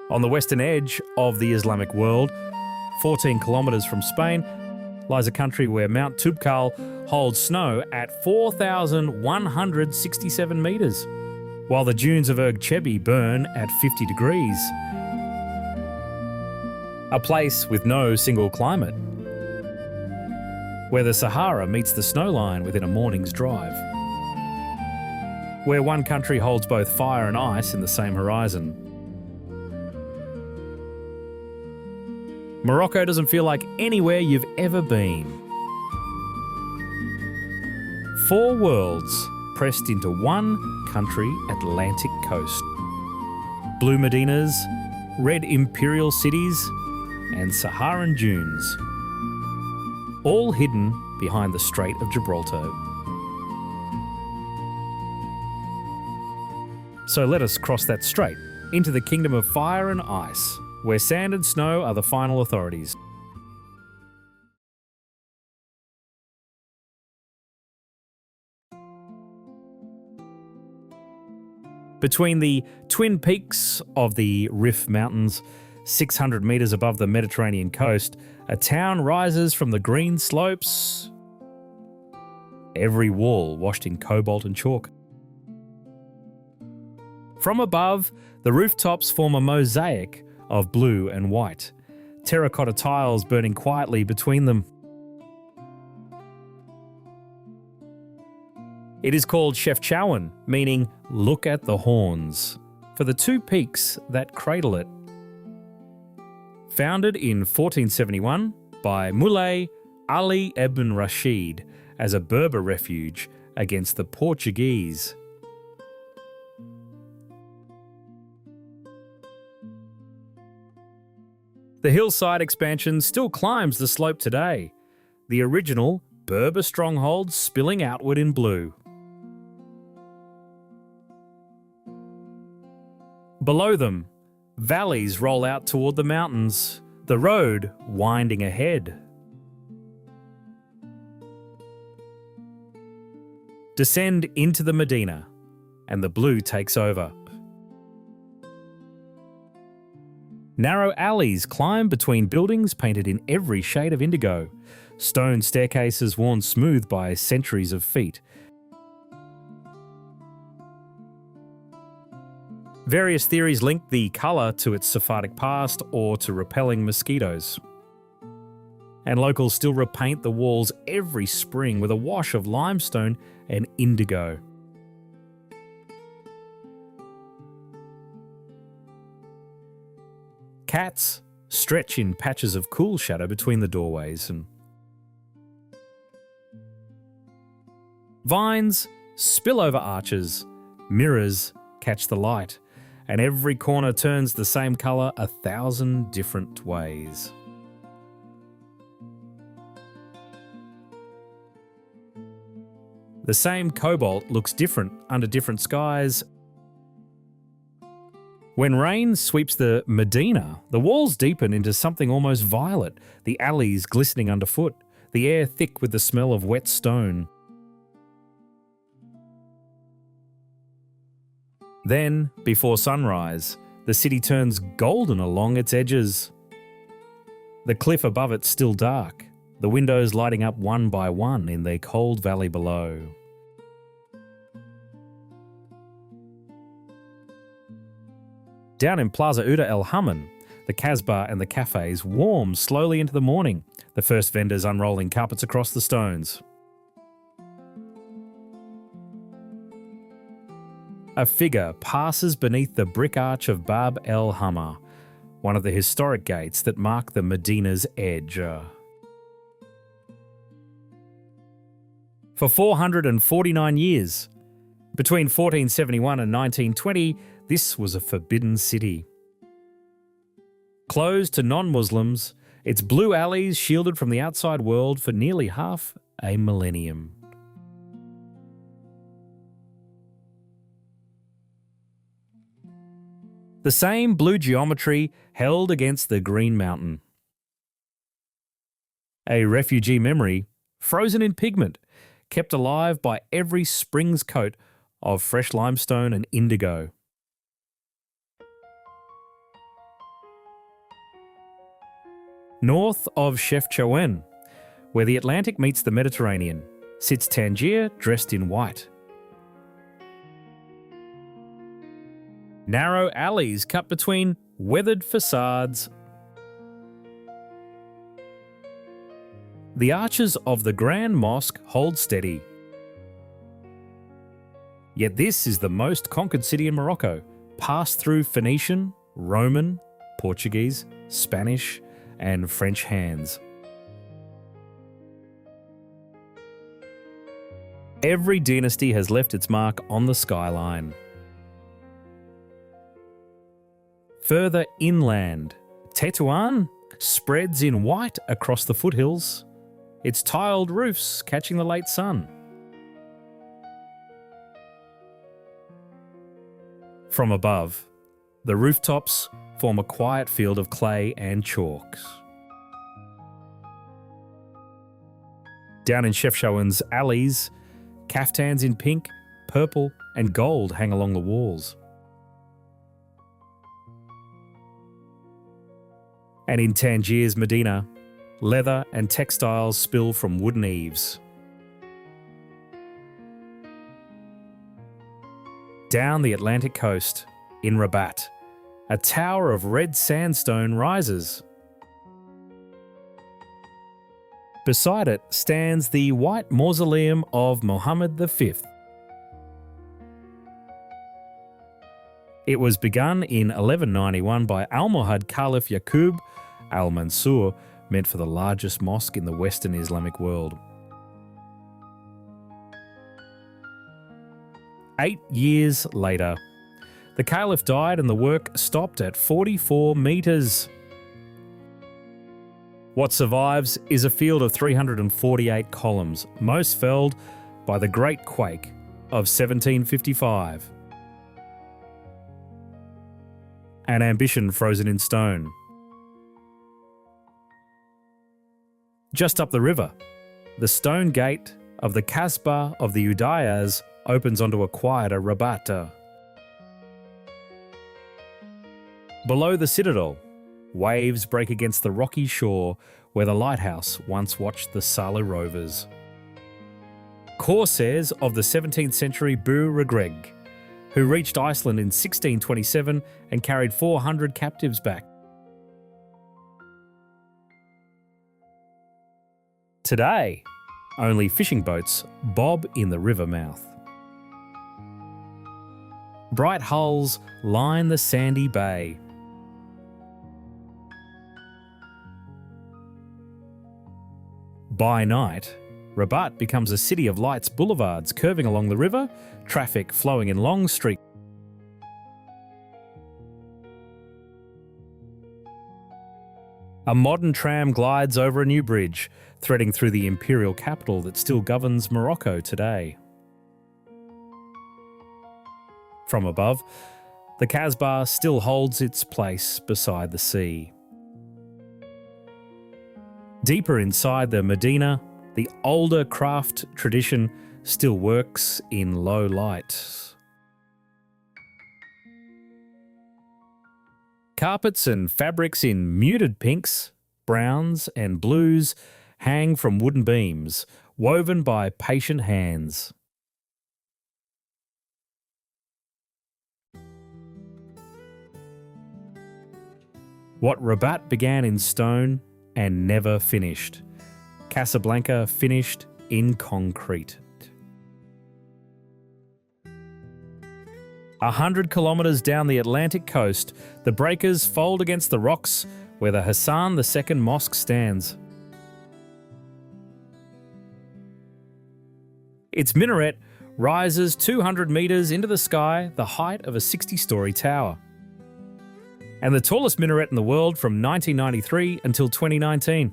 On the western edge of the Islamic world, 14 kilometres from Spain, lies a country where Mount Toubkal holds snow at 4,167 metres, while the dunes of Erg Chebi burn at 50 degrees. A place with no single climate, where the Sahara meets the snowline within a morning's drive, where one country holds both fire and ice in the same horizon. Morocco doesn't feel like anywhere you've ever been. 4 worlds pressed into one country Atlantic coast. Blue Medinas, red imperial cities, and Saharan dunes. All hidden behind the Strait of Gibraltar. So let us cross that strait into the kingdom of fire and ice, where sand and snow are the final authorities. Between the twin peaks of the Rif Mountains, 600 metres above the Mediterranean coast, a town rises from the green slopes, every wall washed in cobalt and chalk. From above, the rooftops form a mosaic of blue and white, terracotta tiles burning quietly between them. It is called Chefchaouen, meaning look at the horns, for the 2 peaks that cradle it. Founded in 1471 by Moulay Ali ibn Rashid as a Berber refuge against the Portuguese. The hillside expansion still climbs the slope today, the original Berber stronghold spilling outward in blue. Below them, valleys roll out toward the mountains, the road winding ahead. Descend into the Medina, and the blue takes over. Narrow alleys climb between buildings painted in every shade of indigo, stone staircases worn smooth by centuries of feet. Various theories link the colour to its Sephardic past or to repelling mosquitoes. And locals still repaint the walls every spring with a wash of limestone and indigo. Cats stretch in patches of cool shadow between the doorways, and vines spill over arches, mirrors catch the light, and every corner turns the same colour 1,000 different ways. The same cobalt looks different under different skies. When rain sweeps the Medina, the walls deepen into something almost violet, the alleys glistening underfoot, the air thick with the smell of wet stone. Then, before sunrise, the city turns golden along its edges. The cliff above it still dark, the windows lighting up one by one in the cold valley below. Down in Plaza Ouda El Hamman, the Casbah and the cafes warm slowly into the morning, the first vendors unrolling carpets across the stones. A figure passes beneath the brick arch of Bab el Hamma, one of the historic gates that mark the Medina's edge. For 449 years, between 1471 and 1920, this was a forbidden city. Closed to non-Muslims, its blue alleys shielded from the outside world for nearly half a millennium. The same blue geometry held against the green mountain. A refugee memory, frozen in pigment, kept alive by every spring's coat of fresh limestone and indigo. North of Chefchaouen, where the Atlantic meets the Mediterranean, sits Tangier dressed in white. Narrow alleys cut between weathered facades. The arches of the Grand Mosque hold steady. Yet this is the most conquered city in Morocco, passed through Phoenician, Roman, Portuguese, Spanish, and French hands. Every dynasty has left its mark on the skyline. Further inland, Tétouan spreads in white across the foothills, its tiled roofs catching the late sun. From above, the rooftops form a quiet field of clay and chalks. Down in Chefchaouen's alleys, caftans in pink, purple, and gold hang along the walls. And in Tangier's Medina, leather and textiles spill from wooden eaves. Down the Atlantic coast, in Rabat, a tower of red sandstone rises. Beside it stands the white mausoleum of Mohammed V. It was begun in 1191 by Almohad Caliph Yaqub al-Mansur, meant for the largest mosque in the Western Islamic world. 8 years later, the Caliph died and the work stopped at 44 metres. What survives is a field of 348 columns, most felled by the Great Quake of 1755. An ambition frozen in stone. Just up the river, the stone gate of the Kasbah of the Udayas opens onto a quieter Rabat. Below the citadel, waves break against the rocky shore where the lighthouse once watched the Sala rovers. Corsairs of the 17th century Bú-Regreg, who reached Iceland in 1627 and carried 400 captives back. Today, only fishing boats bob in the river mouth. Bright hulls line the sandy bay. By night, Rabat becomes a city of lights boulevards curving along the river, traffic flowing in long streaks. A modern tram glides over a new bridge, threading through the imperial capital that still governs Morocco today. From above, the Kasbah still holds its place beside the sea. Deeper inside the Medina, the older craft tradition still works in low light. Carpets and fabrics in muted pinks, browns and blues hang from wooden beams, woven by patient hands. What Rabat began in stone and never finished, Casablanca finished in concrete. 100 kilometres down the Atlantic coast, the breakers fold against the rocks where the Hassan II Mosque stands. Its minaret rises 200 metres into the sky, the height of a 60-storey tower. And the tallest minaret in the world from 1993 until 2019.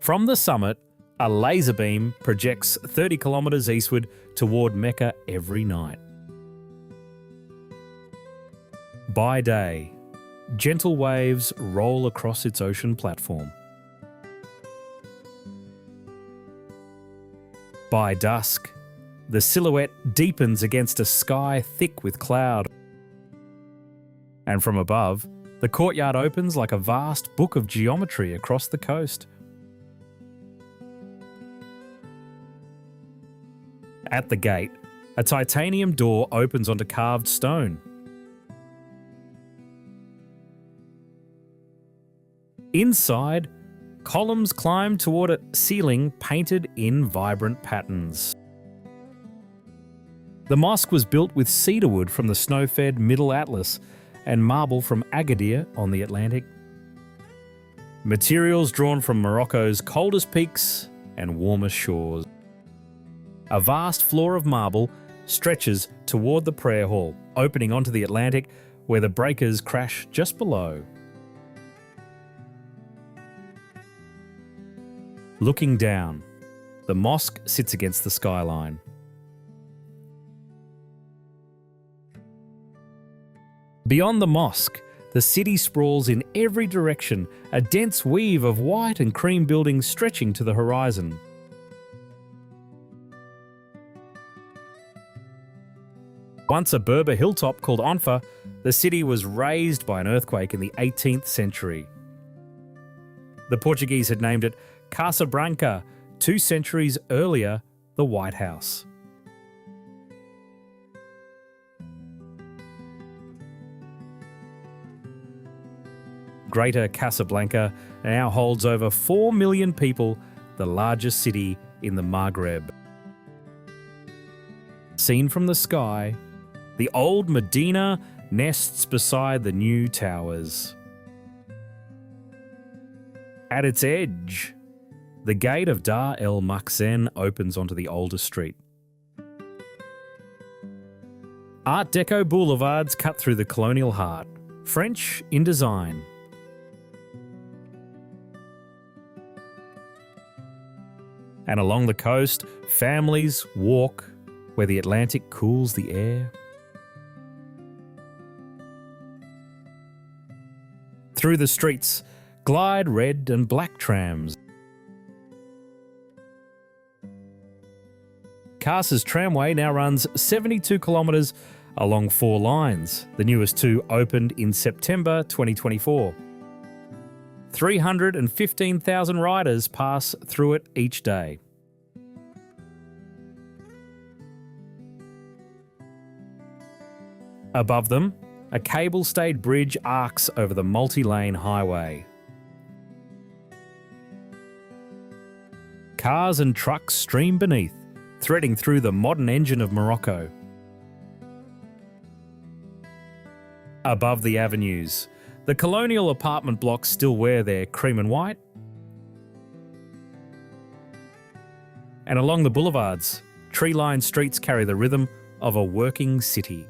From the summit, a laser beam projects 30 kilometres eastward toward Mecca every night. By day, gentle waves roll across its ocean platform. By dusk, the silhouette deepens against a sky thick with cloud. And from above, The courtyard opens like a vast book of geometry across the coast. At the gate, a titanium door opens onto carved stone. Inside, columns climb toward a ceiling painted in vibrant patterns. The mosque was built with cedarwood from the snow-fed Middle Atlas and marble from Agadir on the Atlantic. Materials drawn from Morocco's coldest peaks and warmest shores. A vast floor of marble stretches toward the prayer hall, opening onto the Atlantic where the breakers crash just below. Looking down, the mosque sits against the skyline. Beyond the mosque, the city sprawls in every direction, a dense weave of white and cream buildings stretching to the horizon. Once a Berber hilltop called Onfa, the city was razed by an earthquake in the 18th century. The Portuguese had named it Casablanca, 2 centuries earlier, the White House. Greater Casablanca now holds over 4 million people, the largest city in the Maghreb. Seen from the sky, the old Medina nests beside the new towers. At its edge, the gate of Dar el Makhzen opens onto the older street. Art Deco boulevards cut through the colonial heart, French in design. And along the coast, families walk where the Atlantic cools the air. Through the streets glide red and black trams. Kars's tramway now runs 72 kilometres along 4 lines. The newest 2 opened in September 2024. 315,000 riders pass through it each day. Above them, a cable-stayed bridge arcs over the multi-lane highway. Cars and trucks stream beneath, threading through the modern engine of Morocco. Above the avenues, the colonial apartment blocks still wear their cream and white. And along the boulevards, tree-lined streets carry the rhythm of a working city.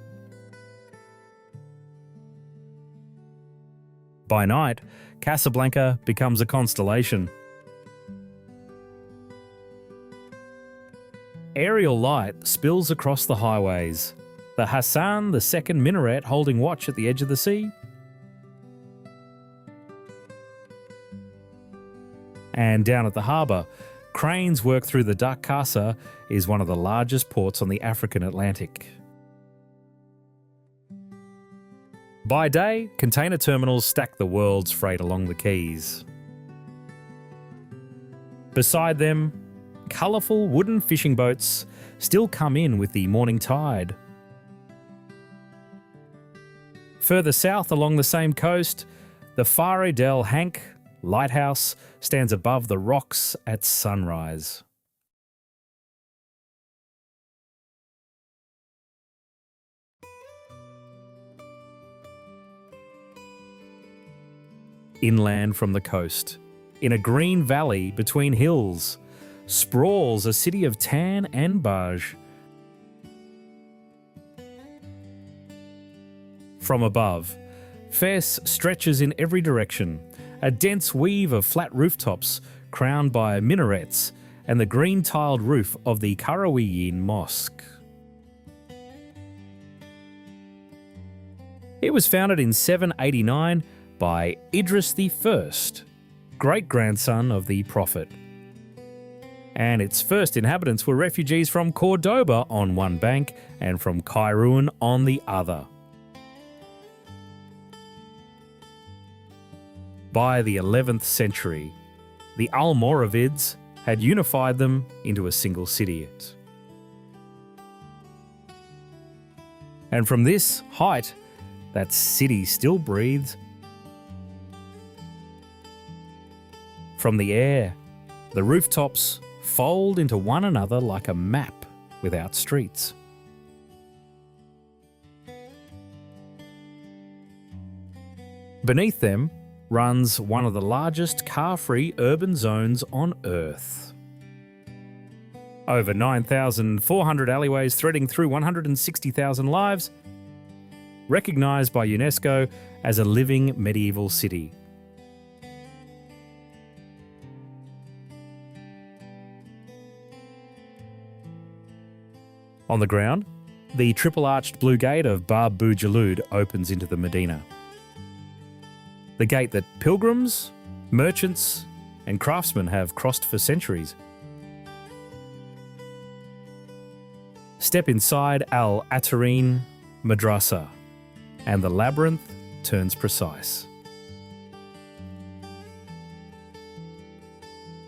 By night, Casablanca becomes a constellation. Aerial light spills across the highways, the Hassan II minaret holding watch at the edge of the sea. And down at the harbour, cranes work through the dock. Casa is one of the largest ports on the African Atlantic. By day, container terminals stack the world's freight along the quays. Beside them, colourful wooden fishing boats still come in with the morning tide. Further south along the same coast, the Fare del Hank lighthouse stands above the rocks at sunrise. Inland from the coast, in a green valley between hills, sprawls a city of tan and beige. From above, Fes stretches in every direction, a dense weave of flat rooftops crowned by minarets and the green-tiled roof of the Qarawiyyin Mosque. It was founded in 789 by Idris I, great-grandson of the Prophet. And its first inhabitants were refugees from Cordoba on one bank and from Kairouan on the other. By the 11th century, the Almoravids had unified them into a single city. And from this height, that city still breathes. From the air, the rooftops fold into one another like a map without streets. Beneath them runs one of the largest car-free urban zones on Earth. Over 9,400 alleyways threading through 160,000 lives, recognised by UNESCO as a living medieval city. On the ground, the triple-arched blue gate of Bab Bou Jaloud opens into the Medina. The gate that pilgrims, merchants and craftsmen have crossed for centuries. Step inside Al-Atarine Madrasa and the labyrinth turns precise.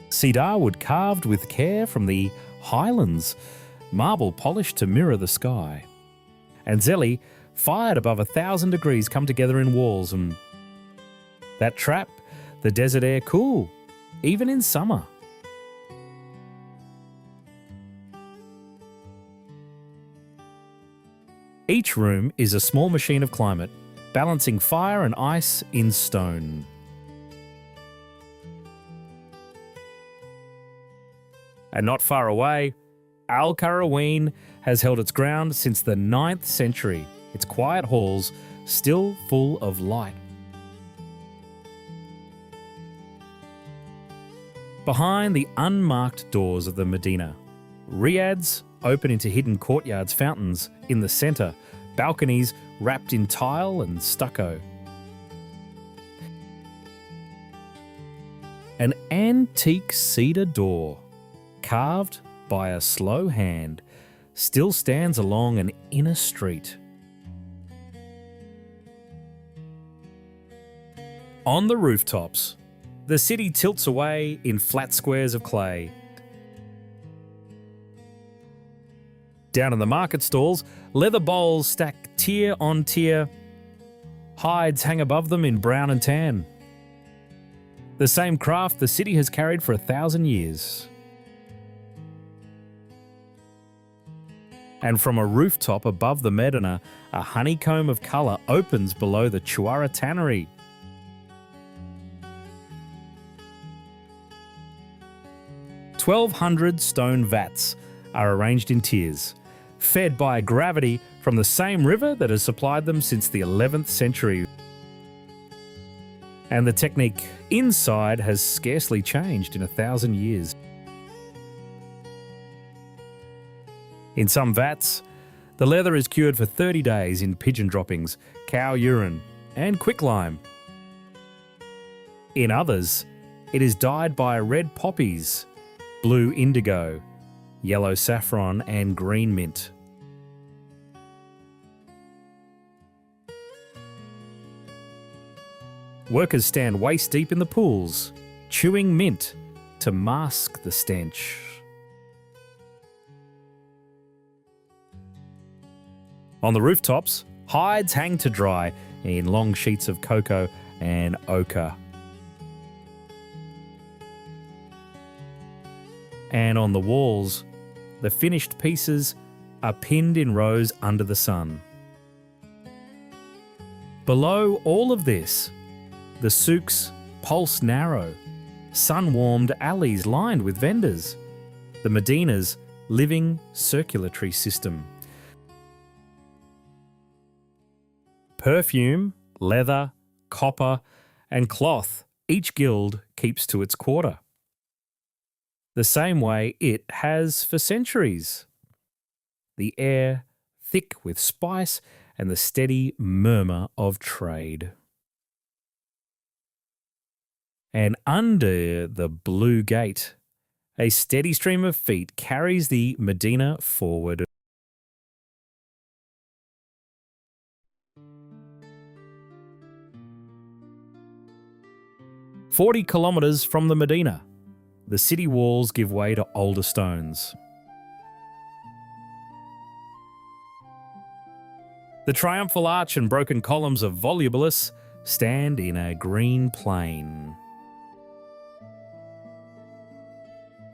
Cedar wood carved with care from the highlands, marble polished to mirror the sky. And Zeli, fired above 1,000 degrees, come together in walls, and that trap the desert air cool, even in summer. Each room is a small machine of climate, balancing fire and ice in stone. And not far away, Al-Qarawiyyin has held its ground since the 9th century, its quiet halls still full of light. Behind the unmarked doors of the Medina, riads open into hidden courtyards, fountains in the centre, balconies wrapped in tile and stucco. An antique cedar door, carved by a slow hand, still stands along an inner street. On the rooftops, the city tilts away in flat squares of clay. Down in the market stalls, leather bowls stack tier on tier. Hides hang above them in brown and tan. The same craft the city has carried for 1,000 years. And from a rooftop above the Medina, a honeycomb of colour opens below the Chouara tannery. 1,200 stone vats are arranged in tiers, fed by gravity from the same river that has supplied them since the 11th century. And the technique inside has scarcely changed in 1,000 years. In some vats, the leather is cured for 30 days in pigeon droppings, cow urine and quicklime. In others, it is dyed by red poppies, blue indigo, yellow saffron and green mint. Workers stand waist deep in the pools, chewing mint to mask the stench. On the rooftops, hides hang to dry in long sheets of cocoa and ochre. And on the walls, the finished pieces are pinned in rows under the sun. Below all of this, the souks pulse narrow, sun-warmed alleys lined with vendors, the Medina's living circulatory system. Perfume, leather, copper, and cloth, each guild keeps to its quarter. The same way it has for centuries. The air thick with spice and the steady murmur of trade. And under the blue gate, a steady stream of feet carries the Medina forward. 40 kilometres from the Medina, the city walls give way to older stones. The triumphal arch and broken columns of Volubilis stand in a green plain.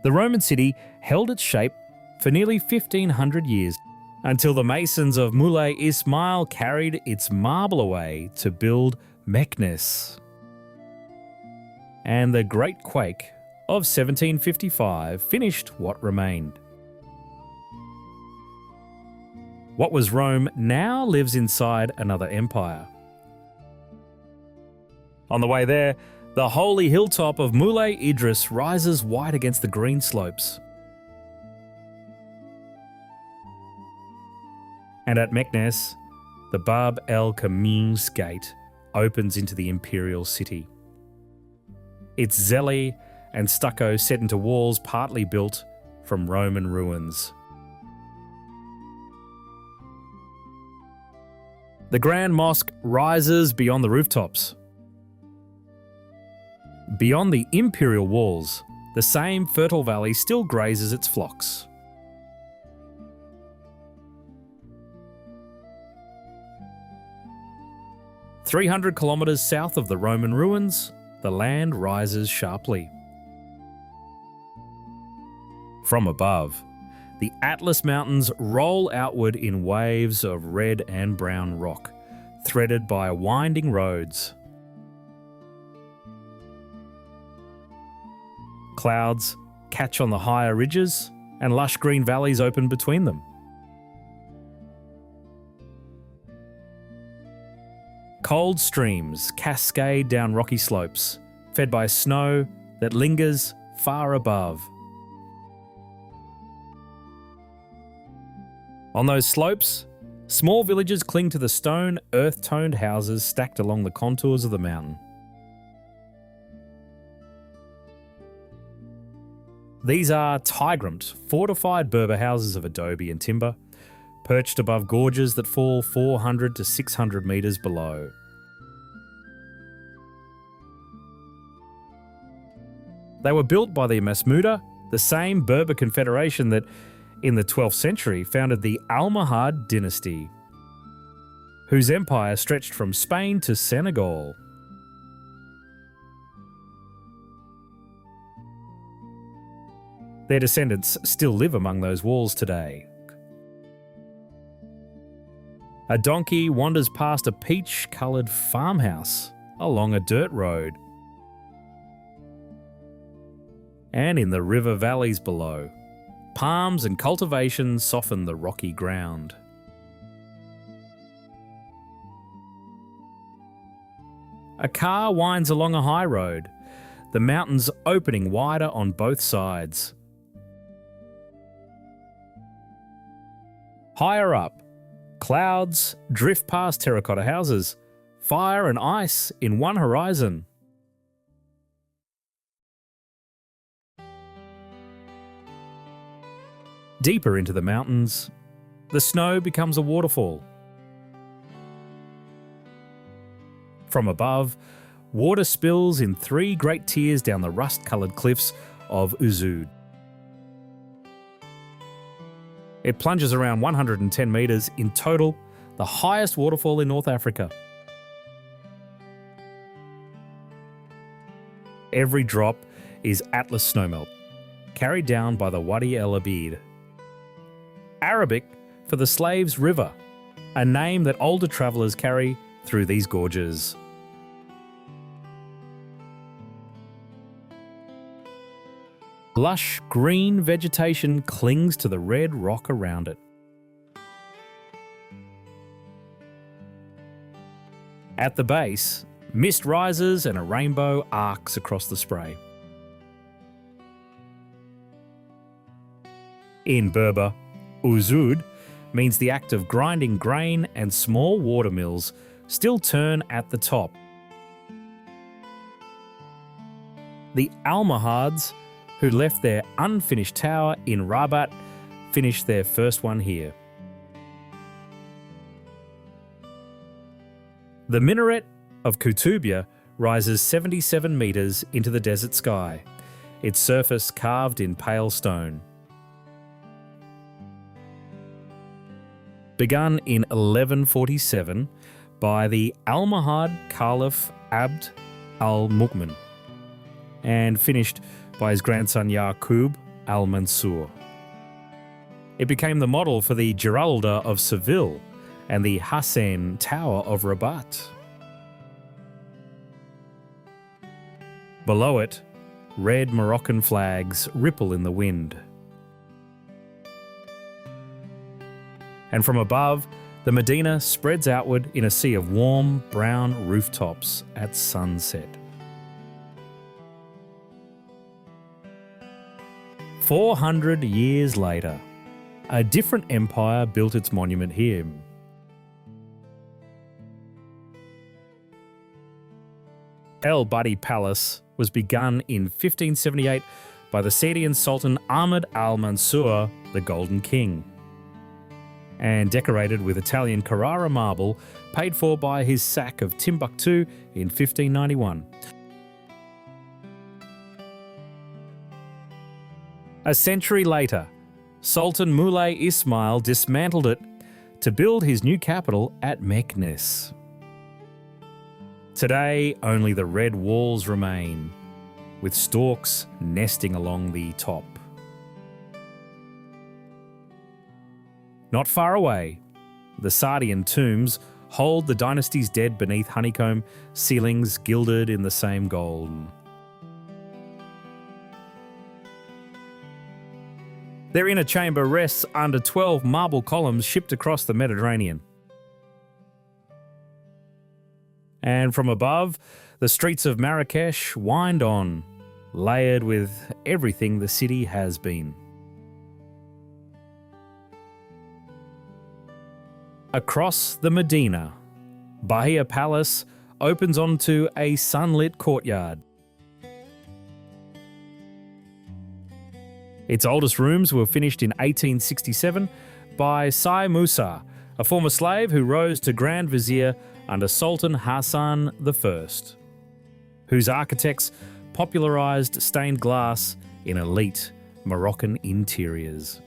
The Roman city held its shape for nearly 1,500 years, until the masons of Moulay Ismail carried its marble away to build Meknes. And the Great Quake of 1755 finished what remained. What was Rome now lives inside another empire. On the way there, the holy hilltop of Moulay Idris rises white against the green slopes. And at Meknes, the Bab el-Kamins gate opens into the imperial city. Its zelly and stucco set into walls partly built from Roman ruins. The Grand Mosque rises beyond the rooftops. Beyond the imperial walls, the same fertile valley still grazes its flocks. "300 kilometres south of the Roman ruins, the land rises sharply. From above, the Atlas Mountains roll outward in waves of red and brown rock, threaded by winding roads. Clouds catch on the higher ridges, and lush green valleys open between them. Cold streams cascade down rocky slopes, fed by snow that lingers far above. On those slopes, small villages cling to the stone, earth-toned houses stacked along the contours of the mountain. These are tigrimped, fortified Berber houses of adobe and timber, perched above gorges that fall 400 to 600 metres below. They were built by the Masmuda, the same Berber confederation that, in the 12th century, founded the Almohad dynasty, whose empire stretched from Spain to Senegal. Their descendants still live among those walls today. A donkey wanders past a peach-coloured farmhouse along a dirt road. And in the river valleys below, palms and cultivation soften the rocky ground. A car winds along a high road, the mountains opening wider on both sides. Higher up, clouds drift past terracotta houses, fire and ice in one horizon. Deeper into the mountains, the snow becomes a waterfall. From above, water spills in 3 great tiers down the rust-coloured cliffs of Uzud. It plunges around 110 metres in total, the highest waterfall in North Africa. Every drop is Atlas snowmelt, carried down by the Wadi El Abid, Arabic for the Slaves River, a name that older travellers carry through these gorges. Lush green vegetation clings to the red rock around it. At the base, mist rises and a rainbow arcs across the spray. In Berber, Uzud means the act of grinding grain, and small watermills still turn at the top. The Almohads, who left their unfinished tower in Rabat, finished their first one here. The minaret of Kutubia rises 77 metres into the desert sky, its surface carved in pale stone. Begun in 1147 by the Almohad Caliph Abd al-Mu'min and finished by his grandson Yaqub al-Mansur. It became the model for the Giralda of Seville and the Hassan Tower of Rabat. Below it, red Moroccan flags ripple in the wind. And from above, the Medina spreads outward in a sea of warm, brown rooftops at sunset. 400 years later, a different empire built its monument here. El Badi Palace was begun in 1578 by the Saadian Sultan Ahmed al-Mansur, the Golden King, and decorated with Italian Carrara marble paid for by his sack of Timbuktu in 1591. A century later, Sultan Moulay Ismail dismantled it to build his new capital at Meknes. Today, only the red walls remain, with storks nesting along the top. Not far away, the Saadian tombs hold the dynasty's dead beneath honeycomb ceilings gilded in the same gold. Their inner chamber rests under 12 marble columns shipped across the Mediterranean. And from above, the streets of Marrakesh wind on, layered with everything the city has been. Across the Medina, Bahia Palace opens onto a sunlit courtyard. Its oldest rooms were finished in 1867 by Sai Musa, a former slave who rose to Grand Vizier under Sultan Hassan I, whose architects popularised stained glass in elite Moroccan interiors.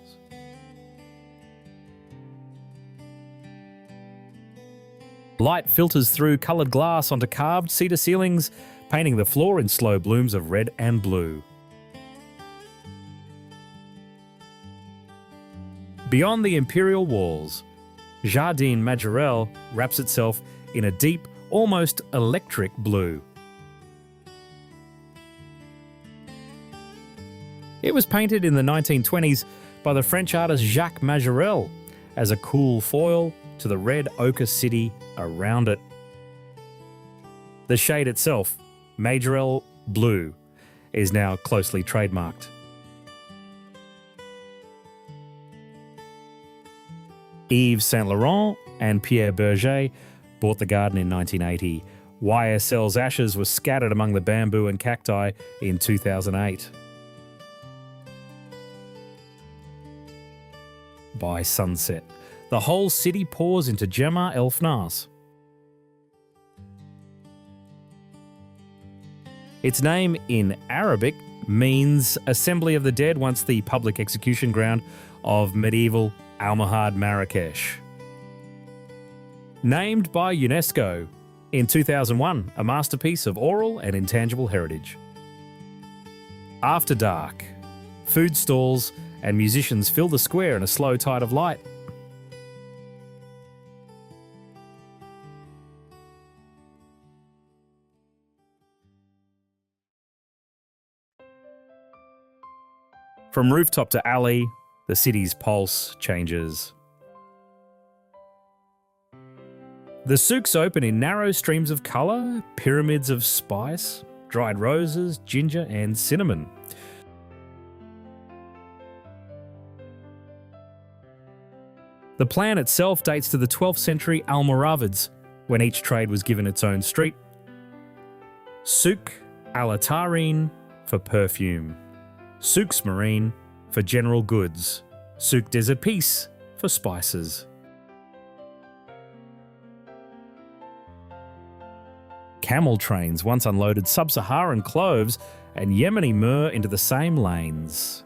Light filters through coloured glass onto carved cedar ceilings, painting the floor in slow blooms of red and blue. Beyond the imperial walls, Jardin Majorelle wraps itself in a deep, almost electric blue. It was painted in the 1920s by the French artist Jacques Majorelle as a cool foil to the red ochre city around it. The shade itself, Majorelle Blue, is now closely trademarked. Yves Saint Laurent and Pierre Berger bought the garden in 1980. YSL's ashes were scattered among the bamboo and cacti in 2008. By sunset, the whole city pours into Jema El Fnas. Its name in Arabic means Assembly of the Dead, once the public execution ground of medieval Almohad Marrakesh. Named by UNESCO in 2001, a masterpiece of oral and intangible heritage. After dark, food stalls and musicians fill the square in a slow tide of light. From rooftop to alley, the city's pulse changes. The souks open in narrow streams of colour, pyramids of spice, dried roses, ginger and cinnamon. The plan itself dates to the 12th century Almoravids, when each trade was given its own street. Souk al-Atarin for perfume, Souks Marine for general goods, Souk Desert Peace for spices. Camel trains once unloaded sub-Saharan cloves and Yemeni myrrh into the same lanes.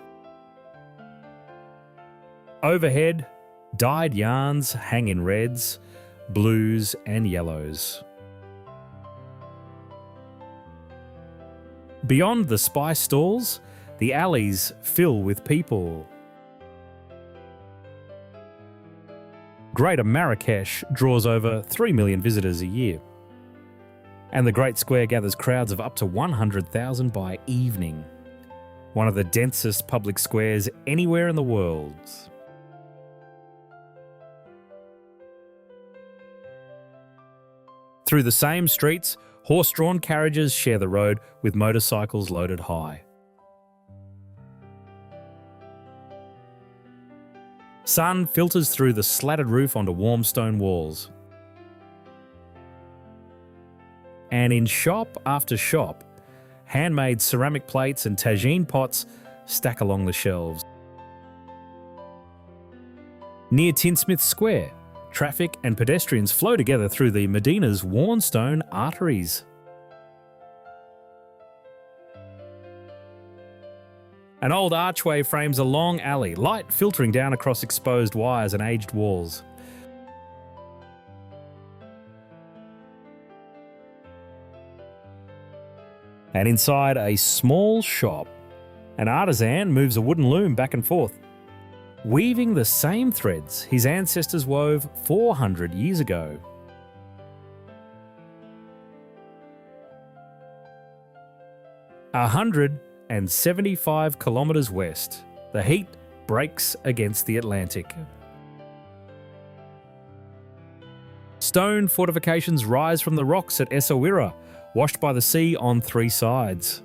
Overhead, dyed yarns hang in reds, blues and yellows. Beyond the spice stalls, the alleys fill with people. Greater Marrakesh draws over 3 million visitors a year. And the Great Square gathers crowds of up to 100,000 by evening. One of the densest public squares anywhere in the world. Through the same streets, horse-drawn carriages share the road with motorcycles loaded high. Sun filters through the slatted roof onto warm stone walls. And in shop after shop, handmade ceramic plates and tagine pots stack along the shelves. Near Tinsmith Square, traffic and pedestrians flow together through the Medina's worn stone arteries. An old archway frames a long alley, light filtering down across exposed wires and aged walls. And inside a small shop, an artisan moves a wooden loom back and forth, weaving the same threads his ancestors wove 400 years ago. A 175 kilometres west, the heat breaks against the Atlantic. Stone fortifications rise from the rocks at Essaouira, washed by the sea on three sides.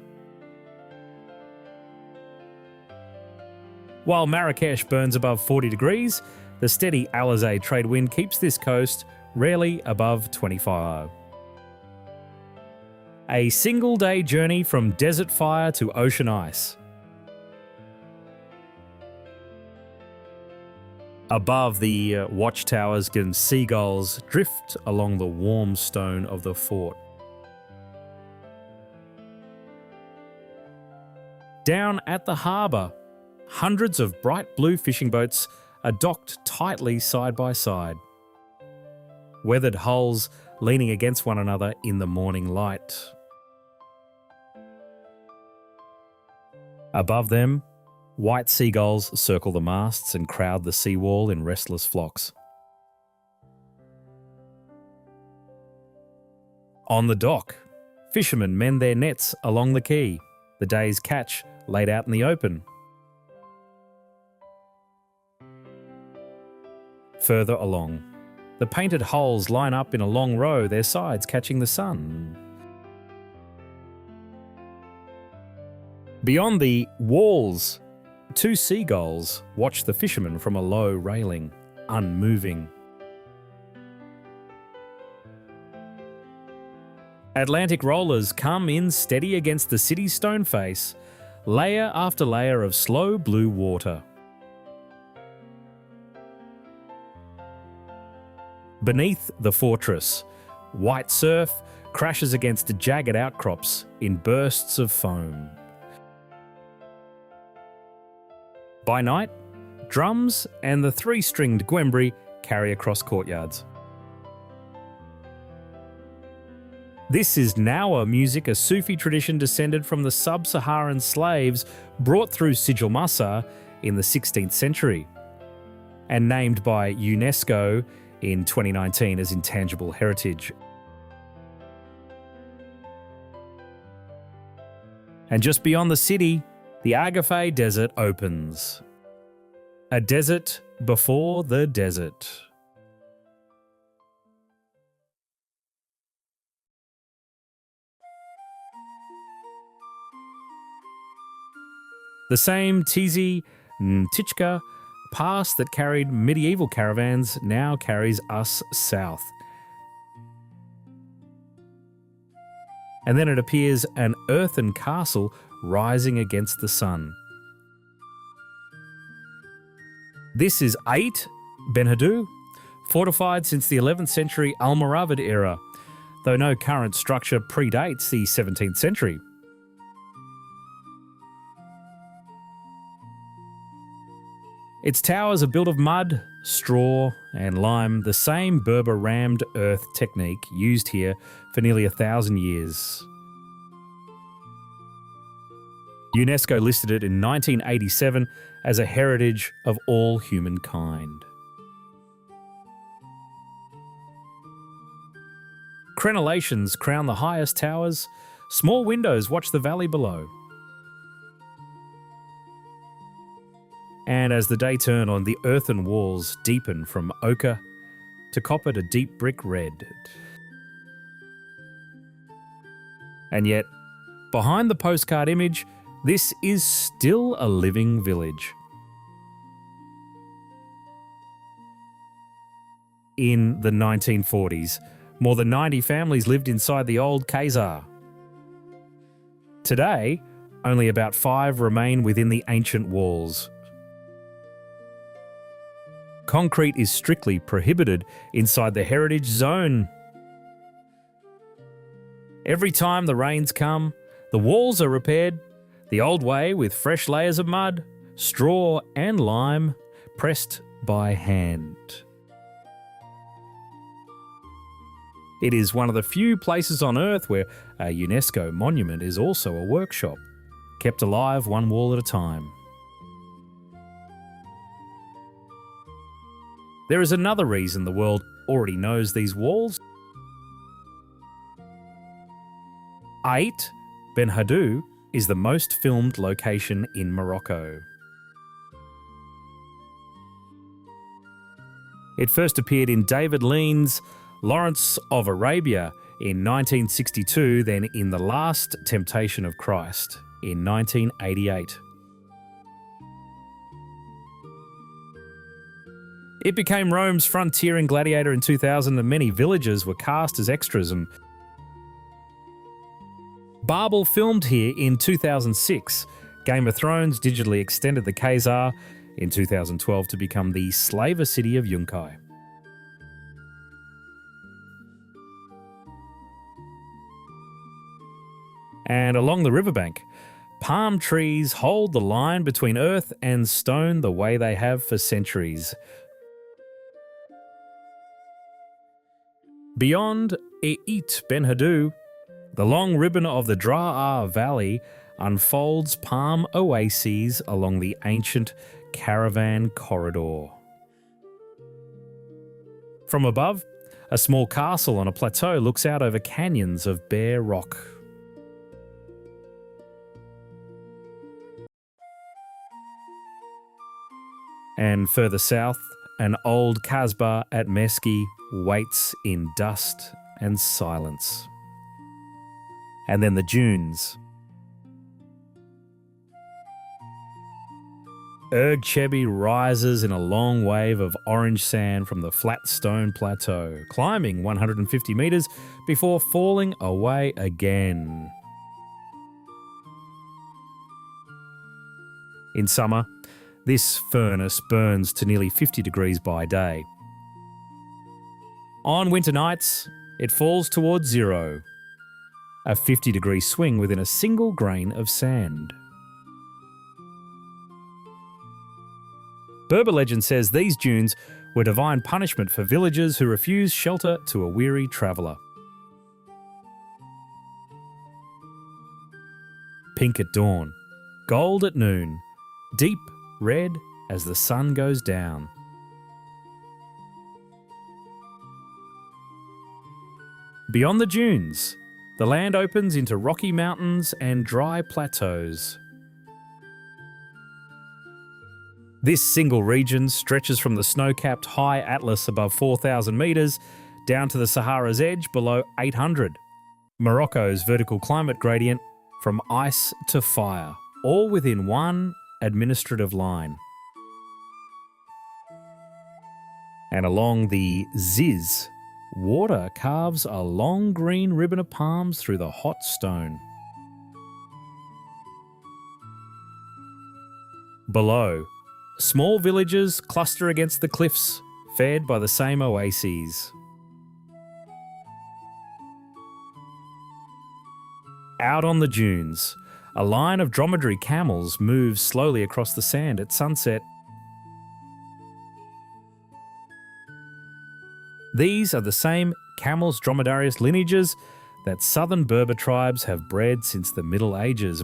While Marrakesh burns above 40 degrees, the steady Alizé trade wind keeps this coast rarely above 25. A single-day journey from desert fire to ocean ice. Above the watchtowers can seagulls drift along the warm stone of the fort. Down at the harbour, hundreds of bright blue fishing boats are docked tightly side by side. Weathered hulls leaning against one another in the morning light. Above them, white seagulls circle the masts and crowd the seawall in restless flocks. On the dock, fishermen mend their nets along the quay, the day's catch laid out in the open. Further along, the painted hulls line up in a long row, their sides catching the sun. Beyond the walls, two seagulls watch the fishermen from a low railing, unmoving. Atlantic rollers come in steady against the city's stone face, layer after layer of slow blue water. Beneath the fortress, white surf crashes against jagged outcrops in bursts of foam. By night, drums and the three-stringed gwembri carry across courtyards. This is Nawa music, a Sufi tradition descended from the sub-Saharan slaves brought through Sijil Masar in the 16th century and named by UNESCO in 2019 as intangible heritage. And just beyond the city, the Agafay Desert opens. A desert before the desert. The same Tizi Ntichka pass that carried medieval caravans now carries us south. And then it appears an earthen castle rising against the sun. This is Ait Ben Haddou, fortified since the 11th century Almoravid era. though no current structure predates the 17th century. Its towers are built of mud, straw and lime, the same Berber rammed earth technique used here for nearly 1,000 years. UNESCO listed it in 1987 as a heritage of all humankind. Crenellations crown the highest towers, small windows watch the valley below. And as the day turned on, the earthen walls deepen from ochre to copper to deep brick red. And yet, behind the postcard image, this is still a living village. In the 1940s, more than 90 families lived inside the old Qasr. Today, only about 5 remain within the ancient walls. Concrete is strictly prohibited inside the heritage zone. Every time the rains come, the walls are repaired the old way with fresh layers of mud, straw and lime pressed by hand. It is one of the few places on Earth where a UNESCO monument is also a workshop, kept alive one wall at a time. There is another reason the world already knows these walls. Ait Ben Haddou is the most filmed location in Morocco. It first appeared in David Lean's Lawrence of Arabia in 1962, then in The Last Temptation of Christ in 1988. It became Rome's frontiering gladiator in 2000, and many villagers were cast as extras. And Babel filmed here in 2006. Game of Thrones digitally extended the Qasr in 2012 to become the slaver city of Yunkai. And along the riverbank, palm trees hold the line between earth and stone the way they have for centuries. Beyond Ait Ben Haddou, the long ribbon of the Dra'ar Valley unfolds palm oases along the ancient caravan corridor. From above, a small castle on a plateau looks out over canyons of bare rock. And further south, an old Kasbah at Meski waits in dust and silence. And then the dunes. Erg Chebi rises in a long wave of orange sand from the flat stone plateau, climbing 150 metres before falling away again. In summer, this furnace burns to nearly 50 degrees by day. On winter nights, it falls towards zero, a 50-degree swing within a single grain of sand. Berber legend says these dunes were divine punishment for villagers who refused shelter to a weary traveller. Pink at dawn, gold at noon, deep red as the sun goes down. Beyond the dunes, the land opens into rocky mountains and dry plateaus. This single region stretches from the snow-capped high Atlas above 4,000 metres down to the Sahara's edge below 800. Morocco's vertical climate gradient from ice to fire, all within one administrative line. And along the Ziz, water carves a long green ribbon of palms through the hot stone. Below, small villages cluster against the cliffs, fed by the same oases. Out on the dunes, a line of dromedary camels moves slowly across the sand at sunset. These are the same Camels dromedarius lineages that southern Berber tribes have bred since the Middle Ages.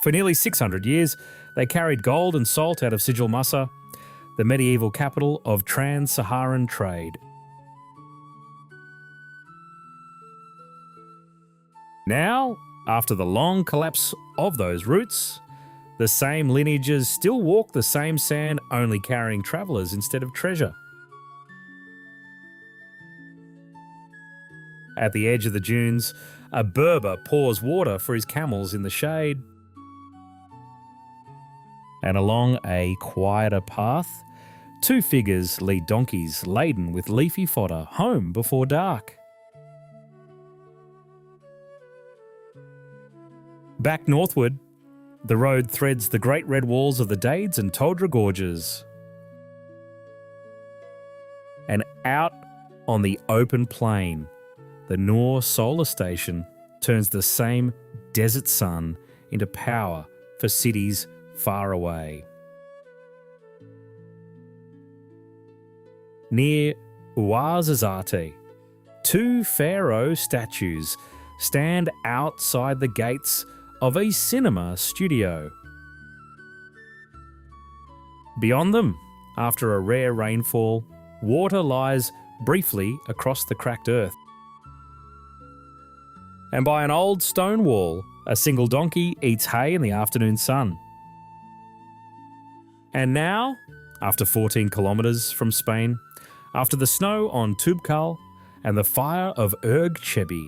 For nearly 600 years, they carried gold and salt out of Sijil Massa, the medieval capital of trans-Saharan trade. Now, after the long collapse of those routes, the same lineages still walk the same sand, only carrying travellers instead of treasure. At the edge of the dunes, a Berber pours water for his camels in the shade. And along a quieter path, two figures lead donkeys laden with leafy fodder home before dark. Back northward, the road threads the great red walls of the Dades and Todra Gorges. And out on the open plain, the Noor solar station turns the same desert sun into power for cities far away. Near Ouarzazate, two pharaoh statues stand outside the gates of a cinema studio. Beyond them, after a rare rainfall, water lies briefly across the cracked earth. And by an old stone wall, a single donkey eats hay in the afternoon sun. And now, after 14 kilometres from Spain, after the snow on Tubkal and the fire of Erg Chebi,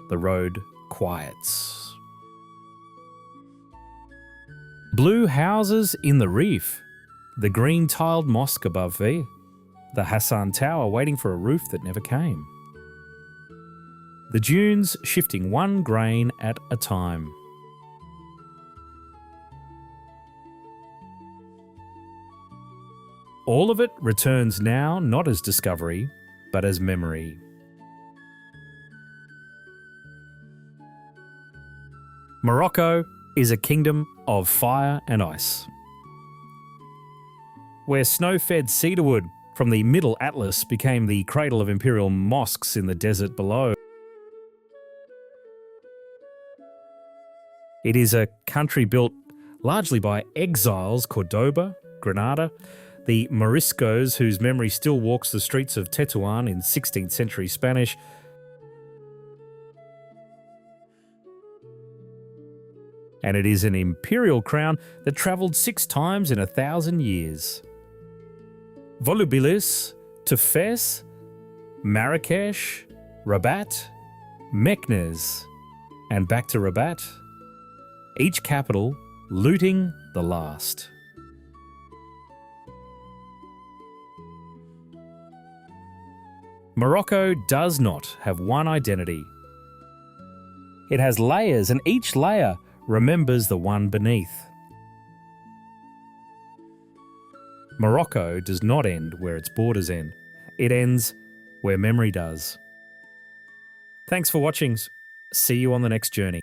the road quiets. Blue houses in the reef, the green-tiled mosque above V, the Hassan Tower waiting for a roof that never came. The dunes shifting one grain at a time. All of it returns now not as discovery, but as memory. Morocco is a kingdom of fire and ice, where snow-fed cedarwood from the Middle Atlas became the cradle of imperial mosques in the desert below. It is a country built largely by exiles, Cordoba, Granada, the Moriscos, whose memory still walks the streets of Tetuan in 16th century Spanish, and it is an imperial crown that travelled 6 times in 1,000 years. Volubilis to Fez, Marrakesh, Rabat, Meknes, and back to Rabat, each capital looting the last. Morocco does not have one identity. It has layers, and each layer remembers the one beneath. Morocco does not end where its borders end. It ends where memory does. Thanks for watching. See you on the next journey.